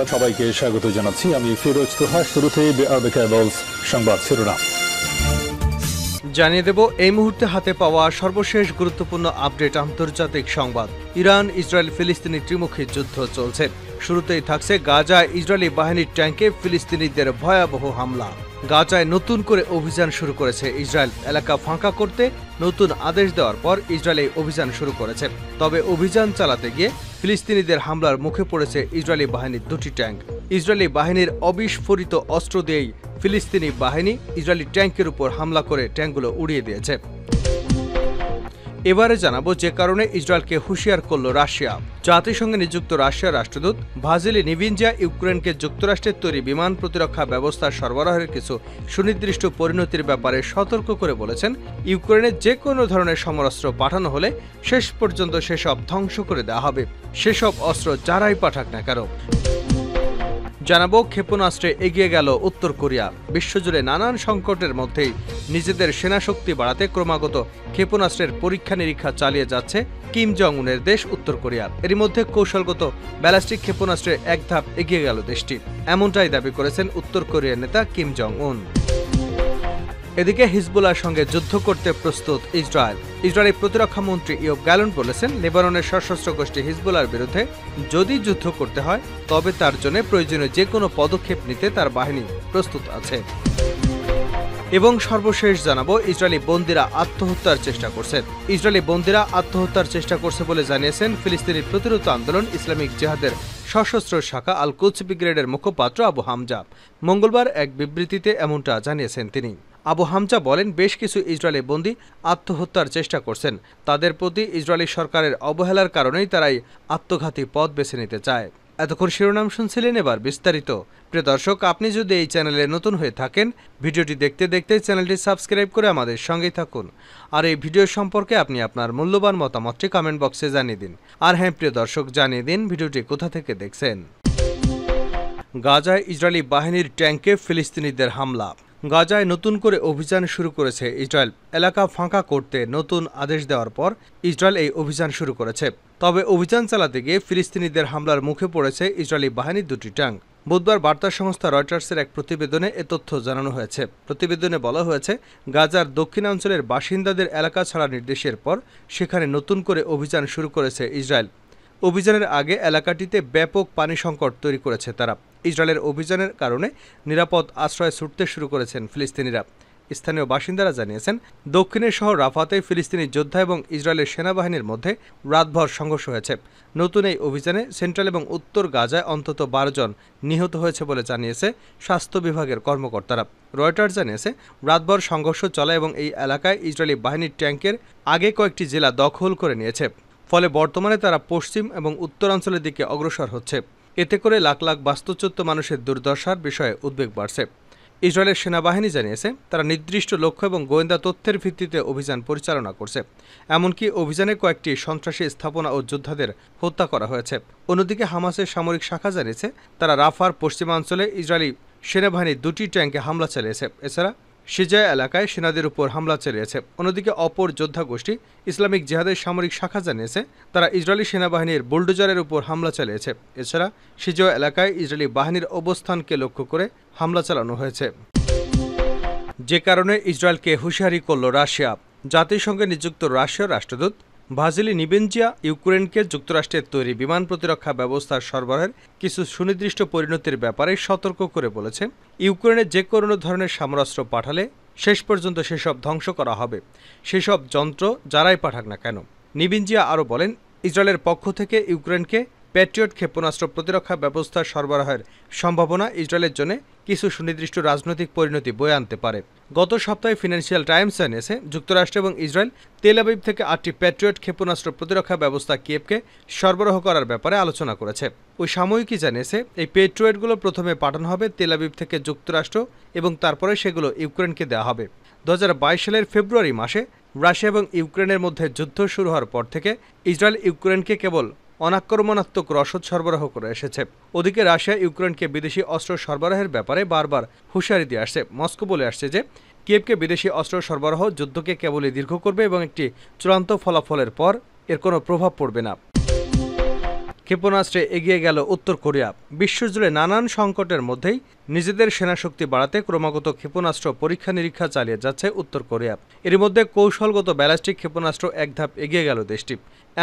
সংবাদ সবাইকে স্বাগত জানাচ্ছি। আমি ফিরোজ তোহা। শুরুতেই সংবাদ শিরোনাম জানিয়ে দেব এই মুহূর্তে হাতে পাওয়া সর্বশেষ গুরুত্বপূর্ণ আপডেট আন্তর্জাতিক সংবাদ। ইরান ইসরায়েল ফিলিস্তিনি ত্রিমুখী যুদ্ধ চলছে। শুরুতেই থাকছে গাজায় ইসরায়েলি বাহিনীর ট্যাঙ্কে ফিলিস্তিনিদের ভয়াবহ হামলা। গাজায় নতুন করে অভিযান শুরু করেছে ইসরায়েল। এলাকা ফাঁকা করতে নতুন আদেশ দেওয়ার পর ইসরায়েল এই অভিযান শুরু করেছে। তবে অভিযান চালাতে গিয়ে ফিলিস্তিনিদের হামলার মুখে পড়েছে ইসরায়েলি বাহিনীর দুটি ট্যাঙ্ক। ইসরায়েলি বাহিনীর অবিস্ফোরিত অস্ত্র দিয়েই ফিলিস্তিনি বাহিনী ইসরায়েলি ট্যাঙ্কের উপর হামলা করে ট্যাঙ্কগুলো উড়িয়ে দিয়েছে। এবারে জানাবো যে কারণে ইসরায়েলকে হুঁশিয়ার করল রাশিয়া। জাতিসংঘে নিযুক্ত রাশিয়ার রাষ্ট্রদূত ভাজিলি নিবিনজিয়া ইউক্রেনকে যুক্তরাষ্ট্রের তৈরি বিমান প্রতিরক্ষা ব্যবস্থা সরবরাহের কিছু সুনির্দিষ্ট পরিণতির ব্যাপারে সতর্ক করে বলেছেন, ইউক্রেনে যে কোনো ধরনের সমরাস্ত্র পাঠানো হলে শেষ পর্যন্ত সেসব ধ্বংস করে দেওয়া হবে, সেসব অস্ত্র যারাই পাঠাক না কেন। জানাবো ক্ষেপণাস্ত্রে এগিয়ে গেল উত্তর কোরিয়া। বিশ্বজুড়ে নানান সংকটের মধ্যেই নিজেদের সেনাশক্তি বাড়াতে ক্রমাগত ক্ষেপণাস্ত্রের পরীক্ষা নিরীক্ষা চালিয়ে যাচ্ছে কিম জং উনের দেশ উত্তর কোরিয়া। এরই মধ্যে কৌশলগত ব্যালিস্টিক ক্ষেপণাস্ত্রে এক ধাপ এগিয়ে গেল দেশটি, এমনটাই দাবি করেছেন উত্তর কোরিয়ার নেতা কিম জং উন। এদিকে হিজবুল্লাহর সঙ্গে যুদ্ধ করতে প্রস্তুত ইসরায়েল। ইসরায়েলি প্রতিরক্ষা মন্ত্রী ইয়োব গ্যালন্ট বলেছেন, লেবাননের সশস্ত্র গোষ্ঠী হিজবুল্লাহর বিরুদ্ধে যদি যুদ্ধ করতে হয় তবে তার জন্য প্রয়োজনীয় যে কোনো পদক্ষেপ নিতে তার বাহিনী প্রস্তুত আছে। এবং সর্বশেষ জানাবো ইসরায়েলি বন্দীরা আত্মহত্যার চেষ্টা করছে। ইসরায়েলি বন্দীরা আত্মহত্যার চেষ্টা করছে বলে জানিয়েছেন ফিলিস্তিনি প্রতিরোধ আন্দোলন ইসলামিক জিহাদের সশস্ত্র শাখা আল কুদস ব্রিগেডের মুখপাত্র আবু হামজা মঙ্গলবার এক বিবৃতিতে এমনটা জানিয়েছেন তিনি। আবু হামজা বলেন, বেশ কিছু ইসরায়েলি বন্দী আত্মহত্যার চেষ্টা করছেন। তাদের প্রতি ইসরায়েলি সরকারের অবহেলার কারণেই তারাই আত্মঘাতী পথ বেছে নিতে চায়। এতক্ষণ শিরোনাম শুনছিলেন, এবার বিস্তারিত। প্রিয় দর্শক, আপনি যদি এই চ্যানেলে নতুন হয়ে থাকেন, ভিডিওটি দেখতে দেখতে চ্যানেলটি সাবস্ক্রাইব করে আমাদের সঙ্গেই থাকুন। আর এই ভিডিও সম্পর্কে আপনি আপনার মূল্যবান মতামতটি কমেন্ট বক্সে জানিয়ে দিন। আর হ্যাঁ প্রিয় দর্শক, জানিয়ে দিন ভিডিওটি কোথা থেকে দেখছেন। গাজায় ইসরায়েলি বাহিনীর ট্যাঙ্কে ফিলিস্তিনিদের হামলা। গাজায় নতুন করে অভিযান শুরু করেছে ইসরায়েল। এলাকা ফাঁকা করতে নতুন আদেশ দেওয়ার পর ইসরায়েল এই অভিযান শুরু করেছে। তবে অভিযান চালাতে গিয়ে ফিলিস্তিনিদের হামলার মুখে পড়েছে ইসরায়েলি বাহিনীর দুটি ট্যাঙ্ক। বুধবার বার্তা সংস্থা রয়টার্সের এক প্রতিবেদনে এ তথ্য জানানো হয়েছে। প্রতিবেদনে বলা হয়েছে, গাজার দক্ষিণাঞ্চলের বাসিন্দাদের এলাকা ছাড়ার নির্দেশের পর সেখানে নতুন করে অভিযান শুরু করেছে ইসরায়েল। অভিযানের আগে এলাকাটিতে ব্যাপক পানি সংকট তৈরি করেছে তারা। ইসরায়েলের অভিযানের কারণে নিরাপদ আশ্রয়ে ছুটতে শুরু করেছেন ফিলিস্তিনিরা। স্থানীয় বাসিন্দারা জানিয়েছেন, দক্ষিণের শহর রাফাতে ফিলিস্তিনি যোদ্ধা এবং ইসরায়েলের সেনাবাহিনীর মধ্যে রাতভর সংঘর্ষ হয়েছে। নতুন এই অভিযানে সেন্ট্রাল এবং উত্তর গাজায় অন্তত 12 জন নিহত হয়েছে বলে জানিয়েছে স্বাস্থ্য বিভাগের কর্মকর্তারা। রয়টার্স জানিয়েছে, রাতভর সংঘর্ষ চলে এবং এই এলাকায় ইসরায়েলি বাহিনীর ট্যাঙ্কের আগে কয়েকটি জেলা দখল করে নিয়েছে। ফলে বর্তমানে তারা পশ্চিম এবং উত্তরাঞ্চলের দিকে অগ্রসর হচ্ছে। এতে করে লাখ লাখ বাস্তুচ্যুত মানুষের দুর্দশার বিষয়ে উদ্বেগ বাড়ছে। ইসরায়েলের সেনাবাহিনী জানিয়েছে, তারা নির্দিষ্ট লক্ষ্য এবং গোয়েন্দা তথ্যের ভিত্তিতে অভিযান পরিচালনা করছে। এমনকি অভিযানে কয়েকটি সন্ত্রাসী স্থাপনা ও যোদ্ধাদের হত্যা করা হয়েছে। অন্যদিকে হামাসের সামরিক শাখা জানিয়েছে, তারা রাফার পশ্চিমাঞ্চলে ইসরায়েলি সেনাবাহিনীর দুটি ট্যাঙ্কে হামলা চালিয়েছে। এছাড়া সিজায় এলাকায় সেনাদের উপর হামলা চালিয়েছে। অন্যদিকে অপর যোদ্ধা গোষ্ঠী ইসলামিক জিহাদের সামরিক শাখা জানিয়েছে, তারা ইসরায়েলি সেনাবাহিনীর বুলডোজারের উপর হামলা চালিয়েছে। এছাড়া সিজায় এলাকায় ইসরায়েলি বাহিনীর অবস্থানকে লক্ষ্য করে হামলা চালানো হয়েছে। যে কারণে ইসরায়েলকে হুঁশিয়ারি করল রাশিয়া। জাতিসংঘে নিযুক্ত রাশিয়ার রাষ্ট্রদূত ভাজিলি নিবেনজিয়া ইউক্রেনকে যুক্তরাষ্ট্রের তৈরি বিমান প্রতিরক্ষা ব্যবস্থার সরবরাহের কিছু সুনির্দিষ্ট পরিণতির ব্যাপারে সতর্ক করে বলেছে, ইউক্রেনে যে কোনো ধরনের সমরাস্ত্র পাঠালে শেষ পর্যন্ত সেসব ধ্বংস করা হবে, সেসব যন্ত্র যারাই পাঠাক না কেন। নিবেনজিয়া আরও বলেন, ইসরায়েলের পক্ষ থেকে ইউক্রেনকে প্যাট্রিয়ট ক্ষেপণাস্ত্র প্রতিরক্ষা ব্যবস্থা সরবরাহের সম্ভাবনা ইসরায়েলের জন্য কিছু সুনির্দিষ্ট রাজনৈতিক পরিণতি বয়ে আনতে পারে। গত সপ্তাহে ফিনান্সিয়াল টাইমস জানিয়েছে, যুক্তরাষ্ট্র এবং ইসরায়েল তেল আবিব থেকে 8টি প্যাট্রিয়ট ক্ষেপণাস্ত্র প্রতিরক্ষা ব্যবস্থা কিয়েভকে সরবরাহ করার ব্যাপারে আলোচনা করেছে। ওই সাময়িকী জানিয়েছে, এই প্যাট্রিয়টগুলো প্রথমে পাঠানো হবে তেল আবিব থেকে যুক্তরাষ্ট্র এবং তারপরে সেগুলো ইউক্রেনকে দেওয়া হবে। 2022 সালের ফেব্রুয়ারি মাসে রাশিয়া এবং ইউক্রেনের মধ্যে যুদ্ধ শুরু হওয়ার পর থেকে ইসরায়েল ইউক্রেনকে কেবল অনাক্রমণাত্মক রসদ সরবরাহ করে এসেছে। ওদিকে রাশিয়া ইউক্রেনকে বিদেশি অস্ত্র সরবরাহের ব্যাপারে বারবার হুঁশিয়ারি দিয়ে আসছে। মস্কো বলে আসছে যে কিয়েভকে বিদেশি অস্ত্র সরবরাহ যুদ্ধকে কেবলই দীর্ঘ করবে এবং একটি চূড়ান্ত ফলাফলের পর এর কোনো প্রভাব পড়বে না। ক্ষেপণাস্ত্রে এগিয়ে গেল উত্তর কোরিয়া। বিশ্বজুড়ে নানান সংকটের মধ্যেই নিজেদের সেনাশক্তি বাড়াতে ক্রমাগত ক্ষেপণাস্ত্র পরীক্ষা নিরীক্ষা চালিয়ে যাচ্ছে উত্তর কোরিয়া। এর মধ্যে কৌশলগত ব্যালিস্টিক ক্ষেপণাস্ত্র এক ধাপ এগিয়ে গেল দেশটি,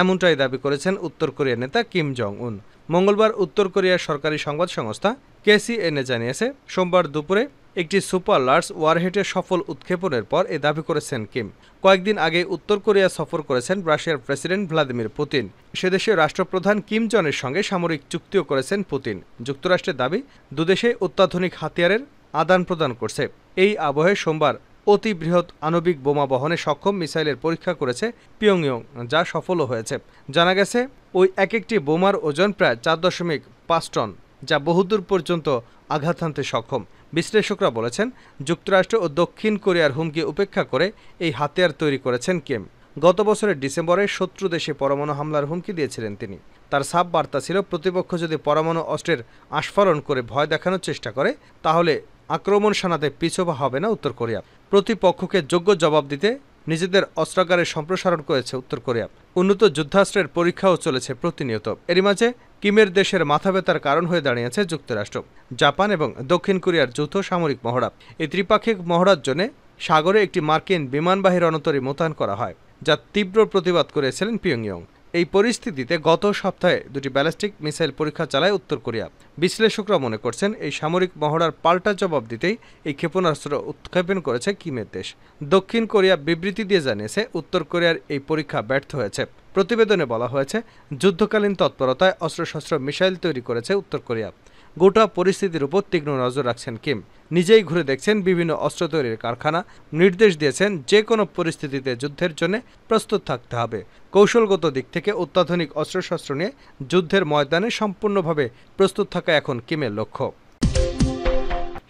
এমনটাই দাবি করেছেন উত্তর কোরিয়ার নেতা কিম জং উন। মঙ্গলবার উত্তর কোরিয়ার সরকারি সংবাদ সংস্থা KCNA জানিয়েছে, সোমবার দুপুরে একটি সুপার লার্জ ওয়ারহেডের সফল উৎক্ষেপণের পর এ দাবি করেছেন কিম। কয়েকদিন আগে উত্তর কোরিয়া সফর করেছেন রাশিয়ার প্রেসিডেন্ট ভ্লাদিমির পুতিন। সেদেশের রাষ্ট্রপ্রধান কিম জনের সঙ্গে সামরিক চুক্তিও করেছেন পুতিন। যুক্তরাষ্ট্রের দাবি, দুদেশে অত্যাধুনিক হাতিয়ারের আদান প্রদান করছে। এই আবহে সোমবার অতি বৃহৎ আণবিক বোমা বহনে সক্ষম মিসাইলের পরীক্ষা করেছে পিয়ংইয়ং, যা সফলও হয়েছে। জানা গেছে, ওই একটি বোমার ওজন প্রায় 4.5 টন, যা বহুদূর পর্যন্ত আঘাত হানতে সক্ষম। বিশ্লেষকরা বলেছেন, যুক্তরাষ্ট্র ও দক্ষিণ কোরিয়ার হুমকি উপেক্ষা করে এই হাতিয়ার তৈরি করেছেন কিম। গত বছরের ডিসেম্বরে শত্রু দেশে পরমাণু হামলার হুমকি দিয়েছিলেন তিনি। তার সাব বার্তা ছিল, প্রতিপক্ষ যদি পরমাণু অস্ত্রের আস্ফালন করে ভয় দেখানোর চেষ্টা করে, তাহলে আক্রমণ শানাতে পিছপা হবে না উত্তর কোরিয়া। প্রতিপক্ষকে যোগ্য জবাব দিতে নিজেদের অস্ত্রাগারের সম্প্রসারণ করেছে উত্তর কোরিয়া। উন্নত যুদ্ধাস্ত্রের পরীক্ষাও চলেছে প্রতিনিয়ত। এরই মাঝে কিমের দেশের মাথা ব্যথার কারণ হয়ে দাঁড়িয়েছে যুক্তরাষ্ট্র, জাপান এবং দক্ষিণ কোরিয়ার যৌথ সামরিক মহড়া। এই ত্রিপাক্ষিক মহড়ার জন্য সাগরে একটি মার্কিন বিমানবাহী রণতরী মোতায়েন করা হয়, যা তীব্র প্রতিবাদ করেছিলেন পিয়ংইয়ং। এই পরিস্থিতিতে গত সপ্তাহে দুটি ব্যালিস্টিক মিসাইল পরীক্ষা চালায় উত্তর কোরিয়া। বিশ্লেষকরা মনে করছেন, এই সামরিক মহড়ার পাল্টা জবাব দিতেই এই ক্ষেপণাস্ত্র উৎক্ষেপণ করেছে কিমের দেশ। দক্ষিণ কোরিয়া বিবৃতি দিয়ে জানিয়েছে, উত্তর কোরিয়ার এই পরীক্ষা ব্যর্থ হয়েছে। প্রতিবেদনে বলা হয়েছে, যুদ্ধকালীন তৎপরতায় অস্ত্রশস্ত্র মিসাইল তৈরি করেছে উত্তর কোরিয়া। গোটা পরিস্থিতির উপর তীক্ষ্ণ নজর রাখছেন কিম। নিজেই ঘুরে দেখছেন বিভিন্ন অস্ত্র তৈরির কারখানা। নির্দেশ দিয়েছেন, যে কোনো পরিস্থিতিতে যুদ্ধের জন্য প্রস্তুত থাকতে হবে। কৌশলগত দিক থেকে অত্যাধুনিক অস্ত্রশস্ত্র নিয়ে যুদ্ধের ময়দানে সম্পূর্ণভাবে প্রস্তুত থাকা এখন কিমের লক্ষ্য।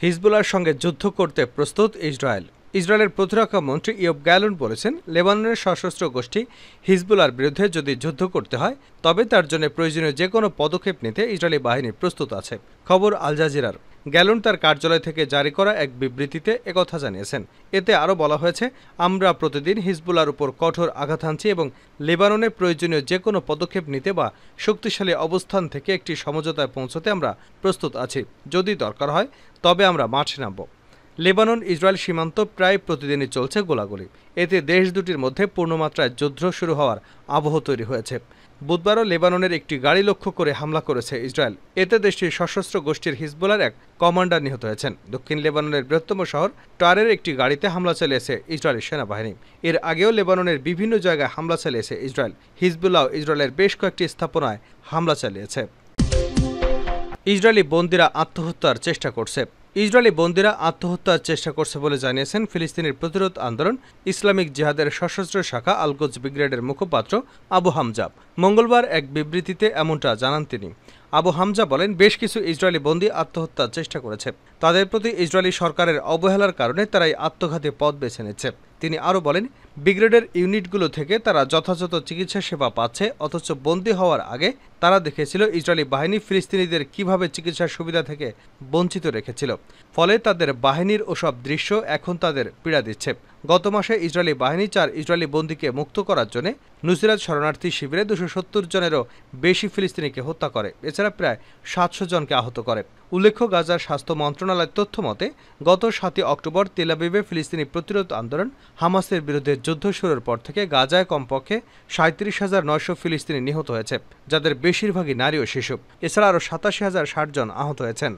হিজবুল্লাহর সঙ্গে যুদ্ধ করতে প্রস্তুত ইসরায়েল। ইসরায়েলের প্রতিরক্ষা মন্ত্রী ইয়োব গ্যালন বলেছেন, লেবাননের সশস্ত্র গোষ্ঠী হিজবুল্লাহর বিরুদ্ধে যদি যুদ্ধ করতে হয়, তবে তার জন্য প্রয়োজনীয় যে কোনো পদক্ষেপ নিতে ইসরায়েলি বাহিনী প্রস্তুত আছে। খবর আল জাজিরার। গ্যালন তার কার্যালয় থেকে জারি করা এক বিবৃতিতে একথা জানিয়েছেন। এতে আরও বলা হয়েছে, আমরা প্রতিদিন হিজবুল্লাহর উপর কঠোর আঘাত হানছি এবং লেবাননে প্রয়োজনীয় যে কোনো পদক্ষেপ নিতে বা শক্তিশালী অবস্থান থেকে একটি সমঝোতায় পৌঁছতে আমরা প্রস্তুত আছি। যদি দরকার হয়, তবে আমরা মাঠে নামব। লেবানন ইসরায়েল সীমান্ত প্রায় প্রতিদিনই চলছে গোলাগুলি। এতে দেশ দুটির মধ্যে পূর্ণমাত্রায় যুদ্ধ শুরু হওয়ার আবহ তৈরি হয়েছে। বুধবারও লেবাননের একটি গাড়ি লক্ষ্য করে হামলা করেছে ইসরায়েল। এতে দেশটির সশস্ত্র গোষ্ঠীর হিজবুল্লাহর এক কমান্ডার নিহত হয়েছেন। দক্ষিণ লেবাননের বৃহত্তম শহর টারের একটি গাড়িতে হামলা চালিয়েছে ইসরায়েলি সেনাবাহিনী। এর আগেও লেবাননের বিভিন্ন জায়গায় হামলা চালিয়েছে ইসরায়েল। হিজবুল্লাহ ইসরায়েলের বেশ কয়েকটি স্থাপনায় হামলা চালিয়েছে। ইসরায়েলি বন্দীরা আত্মহত্যার চেষ্টা করছে। ইসরায়েলি বন্দীরা আত্মহত্যার চেষ্টা করছে বলে জানিয়েছেন ফিলিস্তিনের প্রতিরোধ আন্দোলন ইসলামিক জিহাদের সশস্ত্র শাখা আল কোদস ব্রিগেডের মুখপাত্র আবু হামজা। মঙ্গলবার এক বিবৃতিতে এমনটা জানান তিনি। আবু হামজা বলেন, বেশ কিছু ইসরায়েলি বন্দী আত্মহত্যার চেষ্টা করেছে। তাদের প্রতি ইসরায়েলি সরকারের অবহেলার কারণে তারা এই আত্মঘাতী পথ বেছে নিচ্ছে। তিনি আরও বলেন, ব্রিগেডের ইউনিটগুলো থেকে তারা যথাযথ চিকিৎসা সেবা পাচ্ছে, অথচ বন্দী হওয়ার আগে তারা দেখেছিল ইসরায়েলি বাহিনী ফিলিস্তিনিদের কিভাবে চিকিৎসার সুবিধা থেকে বঞ্চিত রেখেছিল। ফলে তাদের বাহিনীর ওসব দৃশ্য এখন তাদের পীড়া দিচ্ছে। গত মাসে ইসরায়েলি বাহিনী 4 ইসরায়েলি বন্দীকে মুক্ত করার জন্য নুসিরাত শরণার্থী শিবিরে 270 জনেরও বেশি ফিলিস্তিনিকে হত্যা করে। এছাড়া প্রায় 700 জনকে আহত করে। উল্লেখ্য, গাজার স্বাস্থ্য মন্ত্রণালয়ের তথ্য মতে গত 7 অক্টোবর তেল আবিবে ফিলিস্তিনি প্রতিরোধ আন্দোলন হামাসের বিরুদ্ধে যুদ্ধ শুরুর পর থেকে গাজায় কমপক্ষে 37,900 ফিলিস্তিনি নিহত হয়েছে, যাদের বেশিরভাগই নারী ও শিশু। এছাড়া আরও 87,060 জন আহত হয়েছেন।